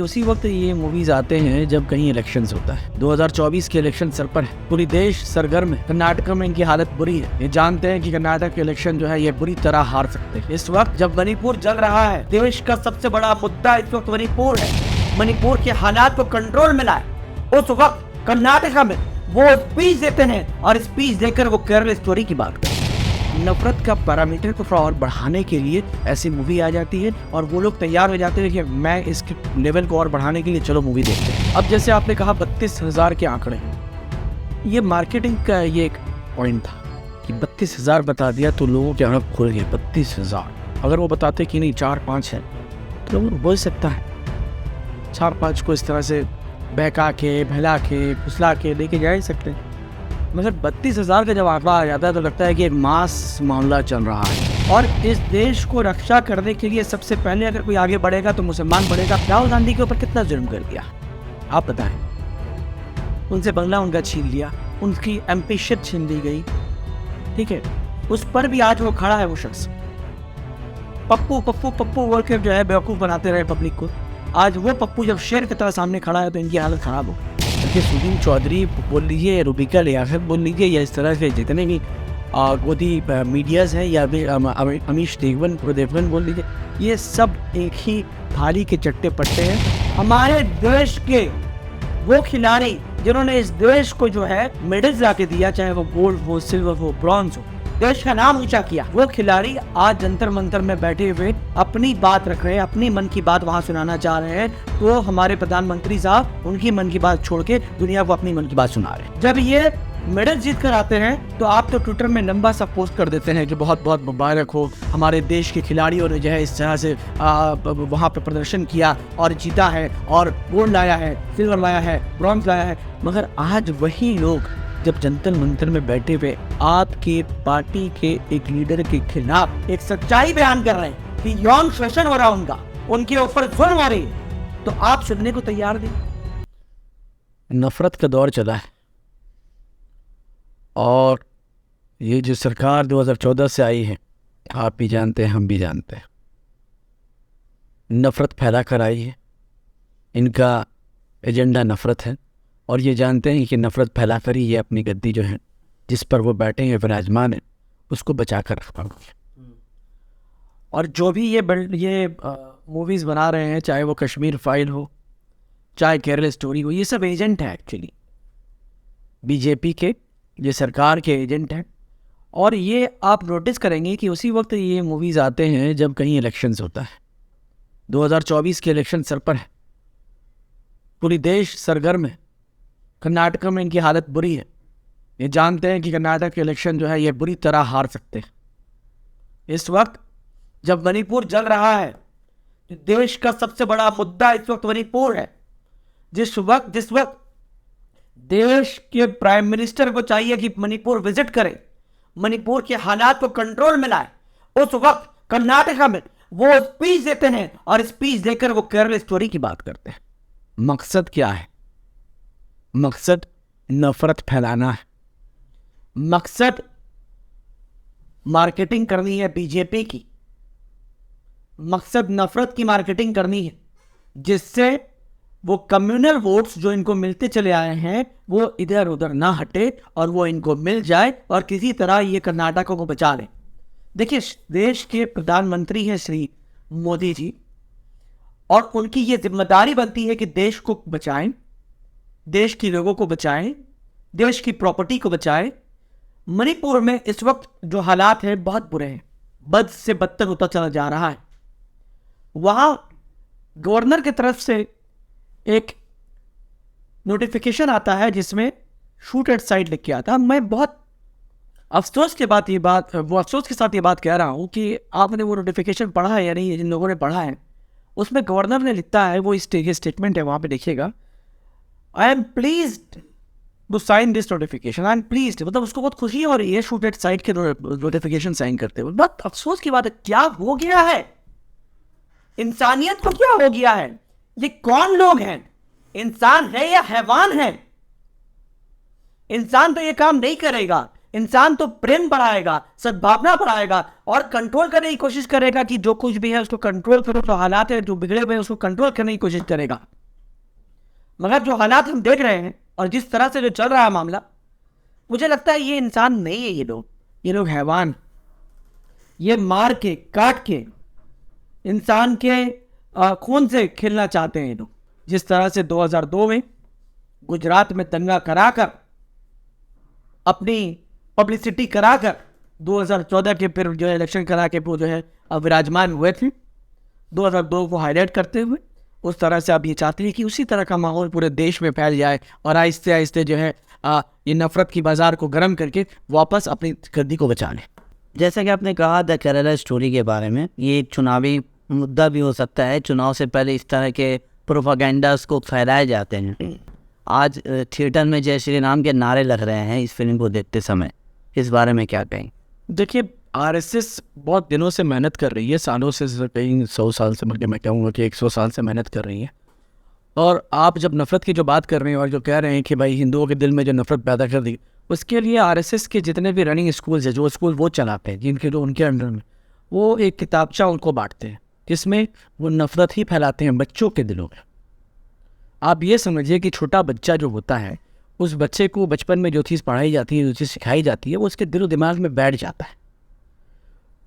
उसी वक्त ये मूवीज आते हैं जब कहीं इलेक्शंस होता है। 2024 के इलेक्शन सर पर है, पूरी देश सरगर्म है। कर्नाटक में इनकी हालत बुरी है। ये जानते हैं कि कर्नाटक के इलेक्शन जो है ये बुरी तरह हार सकते हैं। इस वक्त जब मणिपुर जल रहा है, देश का सबसे बड़ा मुद्दा इस वक्त मणिपुर है। मणिपुर के हालात को कंट्रोल में लाए, उस वक्त कर्नाटक में वो स्पीच देते हैं और स्पीच देकर वो केरल स्टोरी की बात करते हैं। नफरत का पैरामीटर को थोड़ा और बढ़ाने के लिए ऐसी मूवी आ जाती है और वो लोग तैयार हो जाते हैं कि मैं इसके लेवल को और बढ़ाने के लिए चलो मूवी देखते हैं। अब जैसे आपने कहा 32,000 के आंकड़े, ये मार्केटिंग का ये एक पॉइंट था कि 32,000 बता दिया तो लोगों के आंख खुल गए। 32,000 अगर वो बताते कि नहीं 4-5 है तो लोग बोल सकता है 4-5 को इस तरह से बहका के बहला के फुसला के लेके जा ही सकते हैं। मगर 32,000 का जब आंकड़ा आ जाता है तो लगता है कि एक मास मामला चल रहा है। और इस देश को रक्षा करने के लिए सबसे पहले अगर कोई आगे बढ़ेगा तो मुसलमान बढ़ेगा। राहुल गांधी के ऊपर कितना जुर्म कर दिया आप बताएं। उनसे बंगला उनका छीन लिया, उनकी एमपीशिप छीन ली गई, ठीक है। उस पर भी आज वो खड़ा है, वो शख्स पप्पू पप्पू पप्पू बोल के जो है बेवकूफ़ बनाते रहे पब्लिक को। आज वो पप्पू जब शेर की तरह सामने खड़ा है तो इनकी हालत खराब हो। देखिए सुदीन चौधरी बोल लीजिए, रूबिका लियाकत बोल लीजिए, या इस तरह से जितने भी गोदी मीडियाज़ हैं, या भी अमीश देवगन बोल लीजिए, ये सब एक ही थाली के चट्टे पट्टे हैं। हमारे देश के वो खिलाड़ी जिन्होंने इस देश को जो है मेडल्स ला के दिया, चाहे वो गोल्ड हो, सिल्वर हो, ब्रॉन्ज हो, देश का नाम ऊंचा किया, वो खिलाड़ी आज जंतर मंतर में बैठे हुए अपनी बात रख रहे हैं, अपनी मन की बात वहां सुनाना चाह रहे हैं। तो हमारे प्रधानमंत्री साहब उनकी मन की बात छोड़ के दुनिया को अपनी मन की बात सुना रहे हैं। जब ये मेडल जीत कर आते हैं तो आप तो ट्विटर में लंबा सा पोस्ट कर देते हैं कि बहुत बहुत मुबारक हो, हमारे देश के खिलाड़ियों ने जो है इस तरह से वहाँ पर प्रदर्शन किया और जीता है और गोल्ड लाया है, सिल्वर लाया है, ब्रॉन्ज लाया है। मगर आज वही लोग जब जंतर मंतर में बैठे हुए आपके पार्टी के एक लीडर के खिलाफ एक सच्चाई बयान कर रहे हैं कि यौन शोषण हो रहा उनका, उनके ऊपर जुल्म हो रही है, तो आप सुनने को तैयार नहीं। नफरत का दौर चला है और ये जो सरकार 2014 से आई है, आप भी जानते हैं, हम भी जानते हैं, नफरत फैला कर आई है। इनका एजेंडा नफरत है और ये जानते हैं कि नफरत फैला कर ही ये अपनी गद्दी जो है जिस पर वो बैठे हैं, विराजमान है, उसको बचा कर रख पाएंगे। और जो भी ये मूवीज़ बना रहे हैं, चाहे वो कश्मीर फाइल हो, चाहे केरल स्टोरी हो, ये सब एजेंट है एक्चुअली बीजेपी के, ये सरकार के एजेंट हैं। और ये आप नोटिस करेंगे कि उसी वक्त ये मूवीज़ आते हैं जब कहीं इलेक्शंस होता है। 2024 के इलेक्शन सर पर है, पूरी देश सरगर्म है। कर्नाटक में इनकी हालत बुरी है। ये जानते हैं कि कर्नाटक के इलेक्शन जो है ये बुरी तरह हार सकते हैं। इस वक्त जब मणिपुर जल रहा है, देश का सबसे बड़ा मुद्दा इस वक्त मणिपुर है। जिस वक्त देश के प्राइम मिनिस्टर को चाहिए कि मणिपुर विजिट करे, मणिपुर के हालात को कंट्रोल में लाए, उस वक्त कर्नाटक में वो स्पीच देते हैं और स्पीच देकर वो केरल स्टोरी की बात करते हैं। मकसद क्या है? मकसद नफरत फैलाना है। मकसद मार्केटिंग करनी है बीजेपी की। मकसद नफरत की मार्केटिंग करनी है, जिससे वो कम्युनल वोट्स जो इनको मिलते चले आए हैं वो इधर उधर ना हटे और वो इनको मिल जाए और किसी तरह ये कर्नाटक को बचा लें। देखिए, देश के प्रधानमंत्री हैं श्री मोदी जी, और उनकी ये जिम्मेदारी बनती है कि देश को बचाएं, देश के लोगों को बचाएं, देश की प्रॉपर्टी को बचाएं। मणिपुर में इस वक्त जो हालात हैं बहुत बुरे हैं, बद से बदतर होता चला जा रहा है। वहां गवर्नर की तरफ से एक नोटिफिकेशन आता है जिसमें शूट एट साइट लिख के आता है। मैं बहुत अफसोस के साथ ये बात कह रहा हूं कि आपने वो नोटिफिकेशन पढ़ा है या नहीं। जिन लोगों ने पढ़ा है उसमें गवर्नर ने लिखता है, वो स्टेटमेंट है, वहां पे देखिएगा, I am pleased to sign this notification. I am pleased, मतलब उसको बहुत खुशी हो रही है शूट एट साइट के नोटिफिकेशन साइन करते हुए। बहुत अफसोस की बात है, क्या हो गया है इंसानियत को, क्या हो गया है? ये कौन लोग हैं? इंसान है या हैवान है? इंसान तो ये काम नहीं करेगा। इंसान तो प्रेम बढ़ाएगा, सद्भावना बढ़ाएगा और कंट्रोल करने की कोशिश करेगा कि जो कुछ भी है उसको कंट्रोल करो, जो हालात है जो बिगड़े हुए हैं उसको कंट्रोल करने की कोशिश करेगा। मगर जो हालात हम देख रहे हैं और जिस तरह से जो चल रहा है मामला, मुझे लगता है ये इंसान नहीं है, ये लोग हैवान, ये मार के काट के इंसान के खून से खेलना चाहते हैं ये लोग। जिस तरह से 2002 में गुजरात में दंगा कराकर अपनी पब्लिसिटी कराकर 2014 के फिर जो है इलेक्शन करा के वो जो है अब विराजमान हुए थे, 2002 को हाईलाइट करते हुए उस तरह से अब ये चाहते हैं कि उसी तरह का माहौल पूरे देश में फैल जाए और आहिस्ते आहिस्ते जो है ये नफरत की बाजार को गर्म करके वापस अपनी गद्दी को बचा लें। जैसा कि आपने कहा द केरला स्टोरी के बारे में, ये एक चुनावी मुद्दा भी हो सकता है। चुनाव से पहले इस तरह के प्रोपागेंडास को फैलाए जाते हैं। आज थिएटर में जय श्री राम के नारे लग रहे हैं इस फिल्म को देखते समय, इस बारे में क्या कहें? देखिए, आरएसएस बहुत दिनों से मेहनत कर रही है, सालों से, कहीं 100 साल से, बल्कि मैं कहूँगा कि 100 साल से मेहनत कर रही है। और आप जब नफ़रत की जो बात कर रहे हैं और जो कह रहे हैं कि भाई हिंदुओं के दिल में जो नफ़रत पैदा कर दी, उसके लिए आरएसएस के जितने भी रनिंग स्कूल्स हैं, जो स्कूल वो चलाते हैं, जिनके जो उनके अंडर में, वो एक किताबचा उनको बांटते हैं जिसमें वो नफ़रत ही फैलाते हैं बच्चों के दिलों में। आप ये समझिए कि छोटा बच्चा जो होता है, उस बच्चे को बचपन में जो चीज़ पढ़ाई जाती है, जो चीज़ सिखाई जाती है, वो उसके दिलो दिमाग में बैठ जाता है।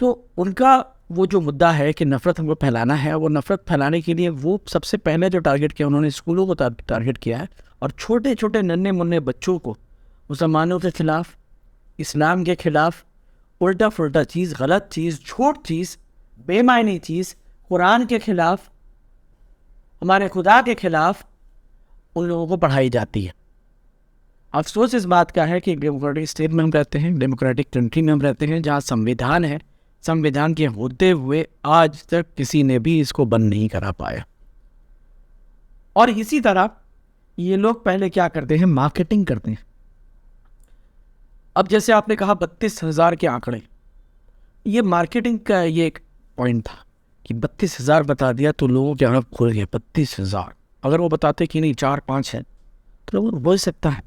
तो उनका वो जो मुद्दा है कि नफ़रत हमको फैलाना है, वो नफ़रत फैलाने के लिए वो सबसे पहले जो टारगेट किया उन्होंने स्कूलों को टारगेट किया है और छोटे छोटे नन्हे मुन्ने बच्चों को मुसलमानों के ख़िलाफ़, इस्लाम के ख़िलाफ़, उल्टा फुल्टा चीज़, गलत चीज़, झूठ चीज़, बेमायनी चीज़, कुरान के ख़िलाफ़, हमारे खुदा के ख़िलाफ़ उन लोगों को पढ़ाई जाती है। अफसोस इस बात का है कि डेमोक्रेटिक स्टेट में हम रहते हैं, डेमोक्रेटिक कंट्री में हम रहते हैं, जहाँ संविधान है, संविधान के होते हुए आज तक किसी ने भी इसको बंद नहीं करा पाया। और इसी तरह ये लोग पहले क्या करते हैं, मार्केटिंग करते हैं। अब जैसे आपने कहा 32,000 के आंकड़े, ये मार्केटिंग का ये एक पॉइंट था कि 32,000 बता दिया तो लोगों के आंख खुल गए। 32,000, अगर वो बताते कि नहीं 4-5 है तो लोग बोल सकता है,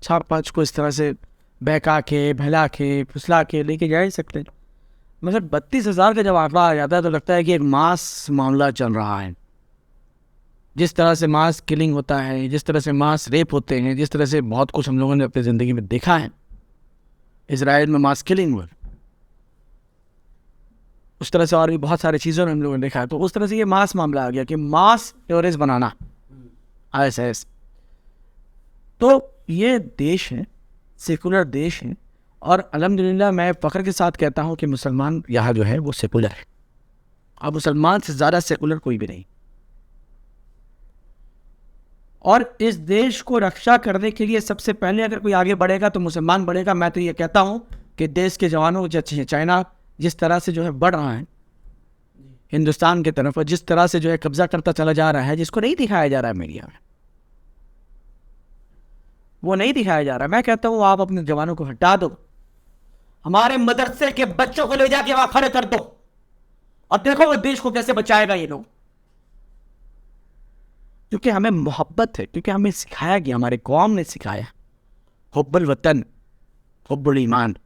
4-5 को इस तरह से बहका के, बहला के, फुसला के लेके जा ही सकते हैं। मगर 32,000 का जब आंकड़ा आ जाता है तो लगता है कि एक मास मामला चल रहा है। जिस तरह से मास किलिंग होता है, जिस तरह से मास रेप होते हैं, जिस तरह से बहुत कुछ हम लोगों ने अपनी ज़िंदगी में देखा है, इजराइल में मास किलिंग हुआ, उस तरह से और भी बहुत सारी चीज़ों में हम लोगों ने देखा है। तो उस तरह से ये मास मामला आ गया कि मास टेररिस्ट बनाना, ISIS। तो ये देश है, सेकुलर देश है, और अल्हम्दुलिल्लाह मैं फ़ख्र के साथ कहता हूँ कि मुसलमान यहाँ जो है वो सेकुलर है। अब मुसलमान से ज़्यादा सेकुलर कोई भी नहीं। और इस देश को रक्षा करने के लिए सबसे पहले अगर कोई आगे बढ़ेगा तो मुसलमान बढ़ेगा। मैं तो ये कहता हूँ कि देश के जवानों, चाइना जिस तरह से जो है बढ़ रहा है हिंदुस्तान की तरफ, और जिस तरह से जो है कब्जा करता चला जा रहा है, जिसको नहीं दिखाया जा रहा है मीडिया में, वो नहीं दिखाया जा रहा। मैं कहता हूँ आप अपने जवानों को हटा दो, हमारे मदरसे के बच्चों को ले जाके वहां खड़े कर दो और देखो वो देश को कैसे बचाएगा ये लोग। क्योंकि हमें मोहब्बत है, क्योंकि हमें सिखाया गया, हमारे कौम ने सिखाया हुब्बुल वतन हुब्बुल ईमान,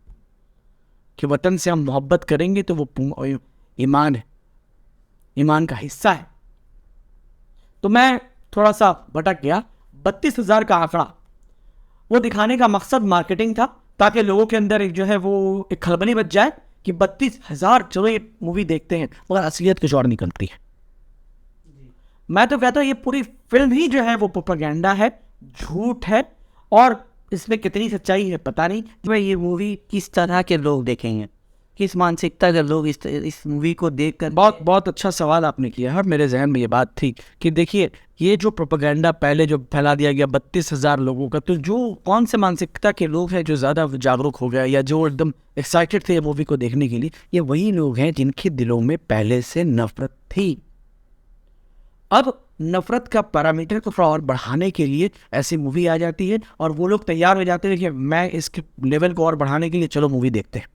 कि वतन से हम मोहब्बत करेंगे तो वो ईमान है, ईमान का हिस्सा है। तो मैं थोड़ा सा भटक गया। 32,000 का आंकड़ा वो दिखाने का मकसद मार्केटिंग था, ताकि लोगों के अंदर एक जो है वो एक खलबली बच जाए कि 32,000 चलो ये मूवी देखते हैं, मगर असलियत कुछ और निकलती है। मैं तो कहता हूँ ये पूरी फिल्म ही जो है वो प्रोपेगेंडा है, झूठ है, और इसमें कितनी सच्चाई है पता नहीं। भाई ये मूवी किस तरह के लोग देखेंगे, किस मानसिकता के लोग इस मूवी को देखकर? बहुत अच्छा सवाल आपने किया है। और मेरे जहन में ये बात थी कि देखिए ये जो प्रोपेगेंडा पहले जो फैला दिया गया 32,000 लोगों का, तो जो कौन से मानसिकता के लोग हैं जो ज़्यादा जागरूक हो गया या जो एकदम एक्साइटेड थे मूवी को देखने के लिए, ये वही लोग हैं जिनके दिलों में पहले से नफरत थी। अब नफरत का पैरामीटर को थोड़ा और बढ़ाने के लिए ऐसी मूवी आ जाती है और वो लोग तैयार हो जाते हैं कि मैं इसके लेवल को और बढ़ाने के लिए चलो मूवी देखते हैं,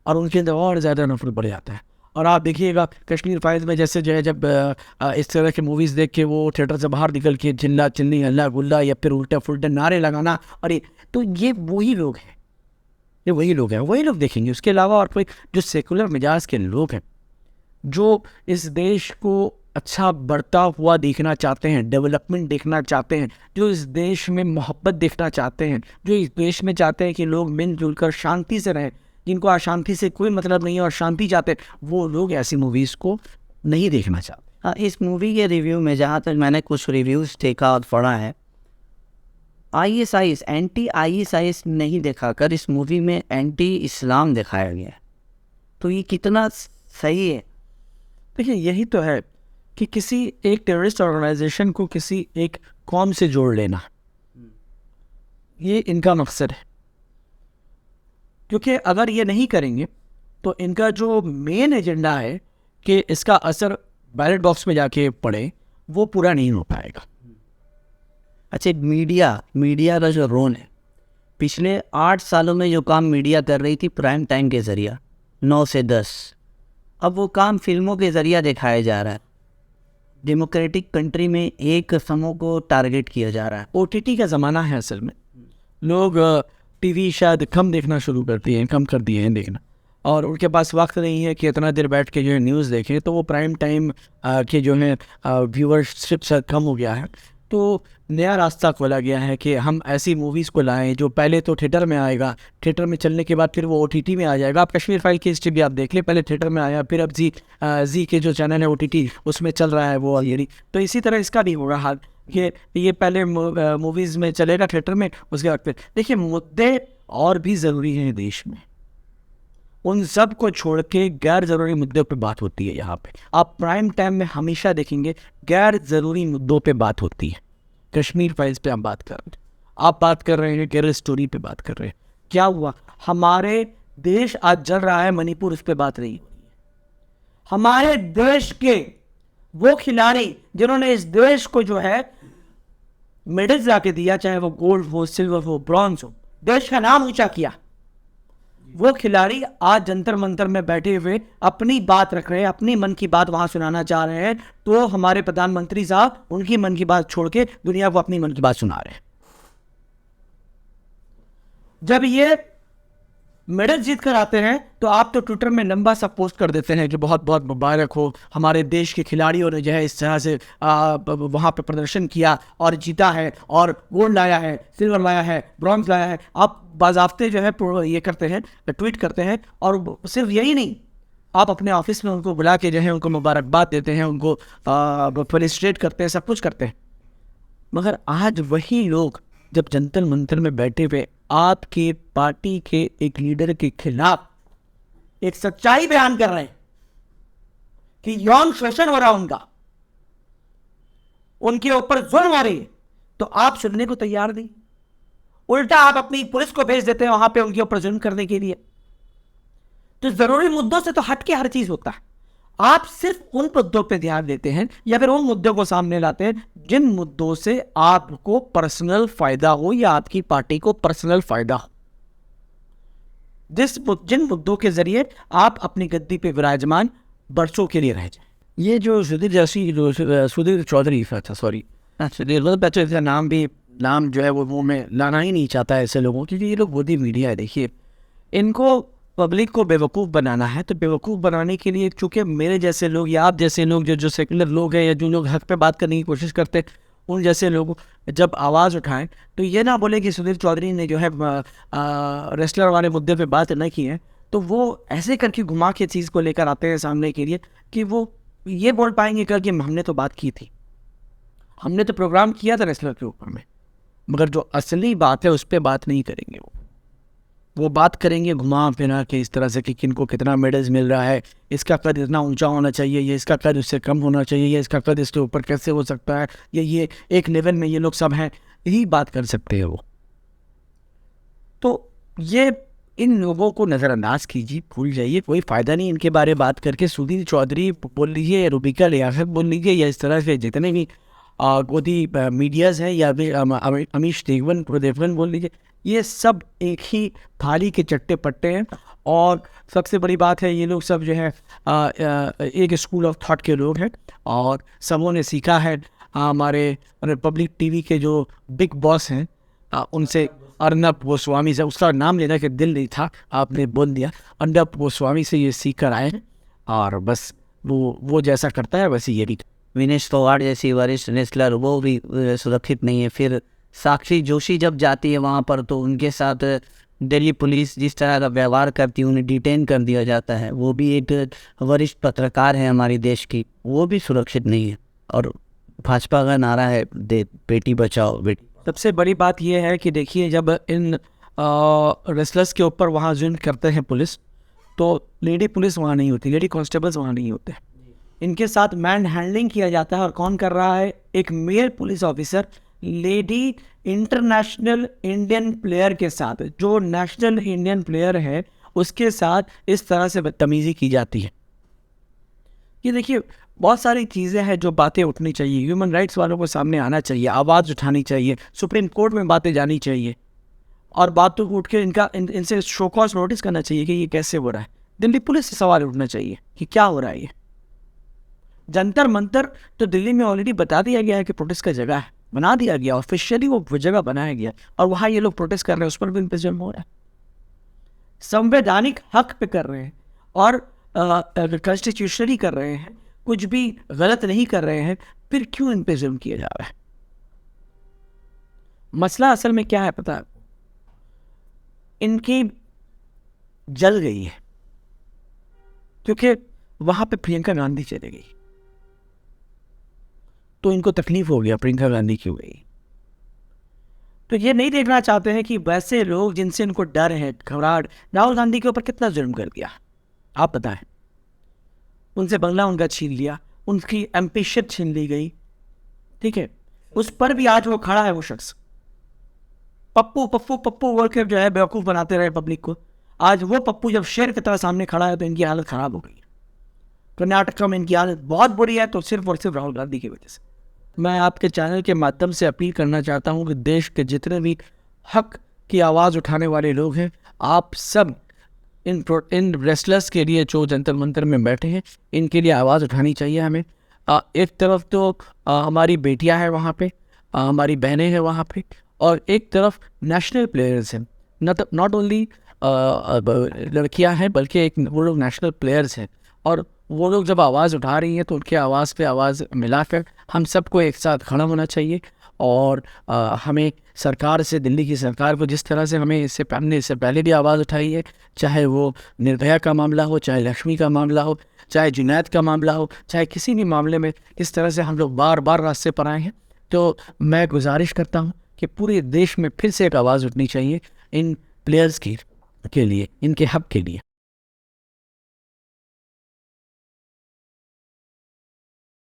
और उनके अंदर और ज़्यादा नफरत बढ़ जाता है। और आप देखिएगा कश्मीर फाइल्स में जैसे जो है जब इस तरह के मूवीज़ देख के वो थिएटर से बाहर निकल के चिल्ला चिल्ली हल्ला गुल्ला या फिर उल्टा फुल्टा नारे लगाना, और तो ये वही लोग हैं ये वही लोग हैं, वही लोग देखेंगे। उसके अलावा और कोई जो सेकुलर मिजाज के लोग हैं, जो इस देश को अच्छा बढ़ता हुआ देखना चाहते हैं, डेवलपमेंट देखना चाहते हैं, जो इस देश में मोहब्बत देखना चाहते हैं, जो इस देश में चाहते हैं कि लोग मिलजुल कर शांति से रहें, जिनको अशांति से कोई मतलब नहीं है और शांति चाहते हैं, वो लोग ऐसी मूवीज़ को नहीं देखना चाहते। हाँ, इस मूवी के रिव्यू में जहाँ तक मैंने कुछ रिव्यूज़ देखा और पढ़ा है, ISIS एंटी ISIS नहीं दिखाकर इस मूवी में एंटी इस्लाम दिखाया गया है। तो ये कितना सही है? देखिए, यही तो है कि किसी एक टेररिस्ट ऑर्गेनाइजेशन को किसी एक कौम से जोड़ लेना, ये इनका मकसद है। क्योंकि अगर ये नहीं करेंगे तो इनका जो मेन एजेंडा है कि इसका असर बैलेट बॉक्स में जाके पड़े, वो पूरा नहीं हो पाएगा। अच्छा, मीडिया का जो रोल है, पिछले 8 सालों में जो काम मीडिया कर रही थी प्राइम टाइम के ज़रिए 9 से 10, अब वो काम फिल्मों के ज़रिए दिखाया जा रहा है। डेमोक्रेटिक कंट्री में एक समूह को टारगेट किया जा रहा है। OTT का ज़माना है। असल में लोग टीवी शायद कम देखना शुरू करती हैं, कम कर दिए हैं देखना, और उनके पास वक्त नहीं है कि इतना देर बैठ के जो है न्यूज़ देखें। तो वो प्राइम टाइम के जो है व्यूअरशिप से कम हो गया है। तो नया रास्ता खोला गया है कि हम ऐसी मूवीज़ को लाएं जो पहले तो थिएटर में आएगा, थिएटर में चलने के बाद फिर वो OTT में आ जाएगा। आप कश्मीर फाइल की हिस्ट्री भी आप देख लें, पहले थिएटर में आया, फिर अब जी के जो चैनल है OTT उसमें चल रहा है वो ऑलरेडी। तो इसी तरह इसका भी होगा हाल कि ये पहले मूवीज़ में चलेगा थिएटर में, उसके बाद फिर देखिए मुद्दे और भी ज़रूरी हैं देश में, उन सब को छोड़ के गैर ज़रूरी मुद्दों पे बात होती है। यहाँ पे आप प्राइम टाइम में हमेशा देखेंगे गैर ज़रूरी मुद्दों पे बात होती है। कश्मीर फाइल्स पे हम बात कर रहे हैं, आप बात कर रहे हैं टेरर स्टोरी पे बात कर रहे हैं। क्या हुआ? हमारे देश आज जल रहा है, मणिपुर उस पर बात नहीं हो रही है। हमारे देश के वो खिलाड़ी जिन्होंने इस देश को जो है मेडल्स लाके दिया, चाहे वो गोल्ड हो, सिल्वर हो, ब्रॉन्ज हो, देश का नाम ऊंचा किया, वो खिलाड़ी आज जंतर मंतर में बैठे हुए अपनी बात रख रहे हैं, अपनी मन की बात वहां सुनाना चाह रहे हैं। तो हमारे प्रधानमंत्री साहब उनकी मन की बात छोड़ के दुनिया को अपनी मन की बात सुना रहे हैं। जब ये मेडल जीत कर आते हैं तो आप तो ट्विटर में लंबा सा पोस्ट कर देते हैं कि बहुत बहुत मुबारक हो, हमारे देश के खिलाड़ियों ने जो है इस तरह से वहाँ पे प्रदर्शन किया और जीता है और गोल्ड लाया है, सिल्वर लाया है, ब्रॉन्ज लाया है। आप बाज़ाब्ते जो है ये करते हैं, ट्वीट करते हैं। और सिर्फ यही नहीं, आप अपने ऑफिस में उनको बुला के जो है उनको मुबारकबाद देते हैं, उनको फेलिसिटेट करते हैं, सब कुछ करते हैं। मगर आज वही लोग जब जंतर मंतर में बैठे हुए आपके पार्टी के एक लीडर के खिलाफ एक सच्चाई बयान कर रहे हैं कि यौन शोषण हो रहा उनका, उनके ऊपर जुल्म हो रही है, तो आप सुनने को तैयार नहीं। उल्टा आप अपनी पुलिस को भेज देते हैं वहां पे उनके ऊपर जुल्म करने के लिए। तो जरूरी मुद्दों से तो हटके हर चीज होता है। आप सिर्फ उन मुद्दों पे ध्यान देते हैं या फिर उन मुद्दों को सामने लाते हैं जिन मुद्दों से आपको पर्सनल फायदा हो या आपकी पार्टी को पर्सनल फायदा हो, जिन मुद्दों के जरिए आप अपनी गद्दी पे विराजमान बरसों के लिए रह जाए। ये जो सुधीर चौधरी था, सॉरी सुधीर, नाम जो है वो मुंह में लाना ही नहीं चाहता है ऐसे लोगों, क्योंकि ये लोग मोदी मीडिया है। देखिए, इनको पब्लिक को बेवकूफ़ बनाना है, तो बेवकूफ़ बनाने के लिए चूँकि मेरे जैसे लोग या आप जैसे लोग जो सेकुलर लोग हैं या जो लोग हक पे बात करने की कोशिश करते हैं, उन जैसे लोग जब आवाज़ उठाएं तो ये ना बोले कि सुधीर चौधरी ने जो है रेसलर वाले मुद्दे पे बात न की है, तो वो ऐसे करके घुमा के चीज़ को लेकर आते हैं सामने के लिए कि वो ये बोल पाएंगे कि हमने तो बात की थी, हमने तो प्रोग्राम किया था रेसलर के ऊपर में, मगर जो असली बात है उस पर बात नहीं करेंगे। वो बात करेंगे घुमा फिरा के इस तरह से कि किनको कितना मेडल्स मिल रहा है, इसका कद इतना ऊंचा होना चाहिए, या इसका कद उससे कम होना चाहिए, या इसका कद इसके ऊपर कैसे हो सकता है, या ये एक लेवल में ये लोग सब हैं, यही बात कर सकते हैं वो। तो ये इन लोगों को नज़रअंदाज कीजिए, भूल जाइए, कोई फ़ायदा नहीं इनके बारे बात करके। सुधीर चौधरी बोल लीजिए या रूबिका लियाकत बोल लीजिए या इस तरह से जितने भी गोदी मीडियाज़ हैं या फिर अमीश देवगन बोल लीजिए, ये सब एक ही थाली के चट्टे पट्टे हैं। और सबसे बड़ी बात है, ये लोग सब जो है एक स्कूल ऑफ थॉट के लोग हैं और सबों ने सीखा है हमारे रिपब्लिक टीवी के जो बिग बॉस हैं उनसे अर्नब गोस्वामी से, उसका नाम लेना के दिल नहीं था, आपने बोल दिया। अर्नब गोस्वामी से ये सीख कर आए हैं और बस वो जैसा करता है वैसे ये भी। विनेश फोगाट जैसी वरिष्ठ रेसलर वो भी सुरक्षित नहीं है। फिर साक्षी जोशी जब जाती है वहाँ पर तो उनके साथ दिल्ली पुलिस जिस तरह का व्यवहार करती है, उन्हें डिटेन कर दिया जाता है। वो भी एक वरिष्ठ पत्रकार है हमारी देश की, वो भी सुरक्षित नहीं है। और भाजपा का नारा है बेटी बचाओ बेटी। सबसे बड़ी बात यह है कि देखिए, जब इन रेसलर्स के ऊपर वहाँ जुल्म करते हैं पुलिस, तो लेडी पुलिस वहाँ नहीं होती, लेडी कांस्टेबल्स वहाँ नहीं होते, इनके साथ मैन हैंडलिंग किया जाता है। और कौन कर रहा है? एक male police officer lady international Indian player के साथ, जो नेशनल इंडियन प्लेयर है उसके साथ इस तरह से बदतमीजी की जाती है। ये देखिए, बहुत सारी चीज़ें हैं जो बातें उठनी चाहिए, ह्यूमन राइट्स वालों को सामने आना चाहिए, आवाज़ उठानी चाहिए, सुप्रीम कोर्ट में बातें जानी चाहिए और बातों को उठ के इनसे शो कॉज नोटिस करना चाहिए कि ये कैसे हो रहा है। दिल्ली पुलिस से सवाल उठना चाहिए कि क्या हो रहा है। ये जंतर मंतर तो दिल्ली में ऑलरेडी बता दिया गया है कि प्रोटेस्ट का जगह है, बना दिया गया ऑफिशियली, वो जगह बनाया गया और वहाँ ये लोग प्रोटेस्ट कर रहे हैं, उस पर भी इंतजाम हो रहा है। संवैधानिक हक पे कर रहे हैं और कॉन्स्टिट्यूशनली कर रहे हैं, कुछ भी गलत नहीं कर रहे हैं, फिर क्यों इन पे जुल्म किया जा रहा है? मसला असल में क्या है पता है? इनकी जल गई है क्योंकि वहां पे प्रियंका गांधी चली गई, तो इनको तकलीफ हो गया प्रियंका गांधी क्यों गई। तो ये नहीं देखना चाहते हैं कि वैसे लोग जिनसे इनको डर है, घबराहट, राहुल गांधी के ऊपर कितना जुल्म कर दिया आप बताएं। उनसे बंगला उनका छीन लिया, उनकी एम्पिशिप छीन ली गई, ठीक है, उस पर भी आज वो खड़ा है। वो शख्स पप्पू पप्पू पप्पू बोल के जो है बेवकूफ़ बनाते रहे पब्लिक को, आज वो पप्पू जब शेर की तरह सामने खड़ा है तो इनकी हालत ख़राब हो गई है। कर्नाटक में इनकी हालत बहुत बुरी है, तो सिर्फ और सिर्फ राहुल गांधी की वजह से। मैं आपके चैनल के माध्यम से अपील करना चाहता हूं कि देश के जितने भी हक की आवाज़ उठाने वाले लोग हैं, आप सब इन रेसलर्स के लिए जो जंतर मंतर में बैठे हैं, इनके लिए आवाज़ उठानी चाहिए हमें। एक तरफ तो हमारी बेटियां हैं वहाँ पे, हमारी बहनें हैं वहाँ पे, और एक तरफ नेशनल प्लेयर्स हैं, नॉट ओनली लड़कियां हैं बल्कि एक वो लोग नेशनल प्लेयर्स हैं। और वो लोग जब आवाज़ उठा रही हैं तो उनके आवाज़ पे आवाज़ मिलाकर हम सबको एक साथ खड़ा होना चाहिए। और हमें सरकार से, दिल्ली की सरकार को, जिस तरह से हमें इससे पहले भी आवाज़ उठाई है, चाहे वो निर्भया का मामला हो, चाहे लक्ष्मी का मामला हो, चाहे जुनैद का मामला हो, चाहे किसी भी मामले में इस तरह से हम लोग बार बार रास्ते पर आए हैं, तो मैं गुजारिश करता हूँ कि पूरे देश में फिर से एक आवाज़ उठनी चाहिए इन प्लेयर्स के लिए, इनके हक के लिए।